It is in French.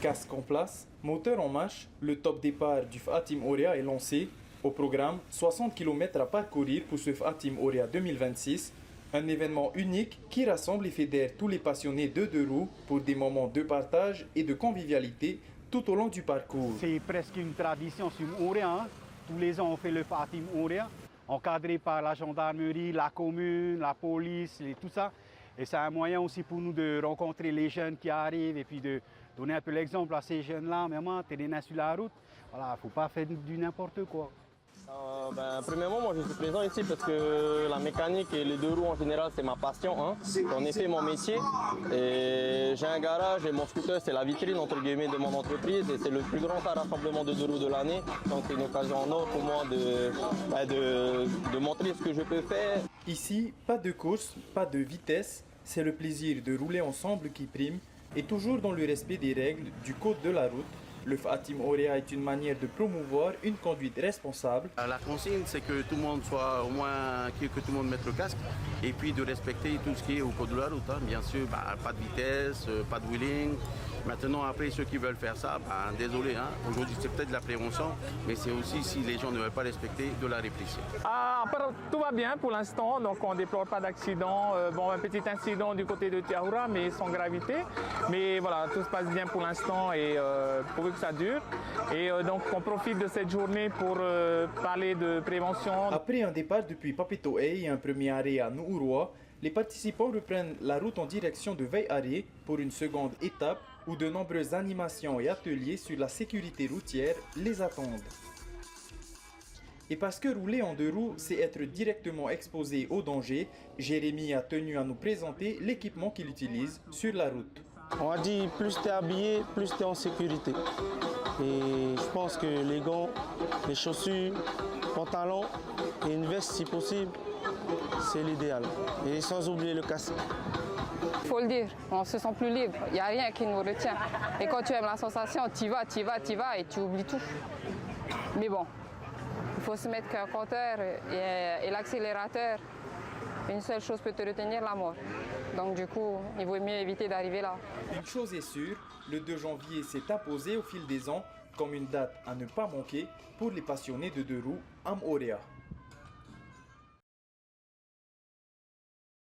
Casque en place, moteur en marche, le top départ du FA Team Orea est lancé. Au programme, 60 km à parcourir pour ce FA Team Orea 2026. Un événement unique qui rassemble et fédère tous les passionnés de deux roues pour des moments de partage et de convivialité tout au long du parcours. C'est presque une tradition sur Orea. Hein. Tous les ans, on fait le FA Team Orea, encadré par la gendarmerie, la commune, la police, et tout ça. Et c'est un moyen aussi pour nous de rencontrer les jeunes qui arrivent et puis de donner un peu l'exemple à ces jeunes-là. Maman, t'es des nains sur la route. Voilà, faut pas faire du n'importe quoi. Premièrement, moi je suis présent ici parce que la mécanique et les deux roues en général c'est ma passion, hein. En effet mon métier. Et j'ai un garage et mon scooter c'est la vitrine entre guillemets de mon entreprise et c'est le plus grand rassemblement de deux roues de l'année. Donc c'est une occasion en or pour moi de montrer ce que je peux faire. Ici, pas de course, pas de vitesse, c'est le plaisir de rouler ensemble qui prime et toujours dans le respect des règles du code de la route. Le FA Team Orea est une manière de promouvoir une conduite responsable. La consigne, c'est que tout le monde soit au moins, que tout le monde mette le casque et puis de respecter tout ce qui est au code de la route. Hein. Bien sûr, pas de vitesse, pas de wheeling. Maintenant, après, ceux qui veulent faire ça, désolé, hein. Aujourd'hui c'est peut-être de la prévention, mais c'est aussi si les gens ne veulent pas respecter, de la répression. Tout va bien pour l'instant, donc on ne déplore pas d'accident. Un petit incident du côté de Tiahura, mais sans gravité. Mais voilà, tout se passe bien pour l'instant et pourvu que ça dure. Et donc on profite de cette journée pour parler de prévention. Après un départ depuis Papeto'e et un premier arrêt à Nu'uroa, les participants reprennent la route en direction de Vai'are pour une seconde étape où de nombreuses animations et ateliers sur la sécurité routière les attendent. Et parce que rouler en deux roues, c'est être directement exposé au danger, Jérémy a tenu à nous présenter l'équipement qu'il utilise sur la route. On a dit plus tu es habillé, plus tu es en sécurité. Et je pense que les gants, les chaussures, pantalons et une veste si possible, c'est l'idéal. Et sans oublier le casque. Il faut le dire, on se sent plus libre, il n'y a rien qui nous retient. Et quand tu aimes la sensation, tu y vas et tu oublies tout. Mais bon, il faut se mettre qu'un compteur et l'accélérateur. Une seule chose peut te retenir, la mort. Donc du coup, il vaut mieux éviter d'arriver là. Une chose est sûre, le 2 janvier s'est imposé au fil des ans comme une date à ne pas manquer pour les passionnés de deux roues Am Orea.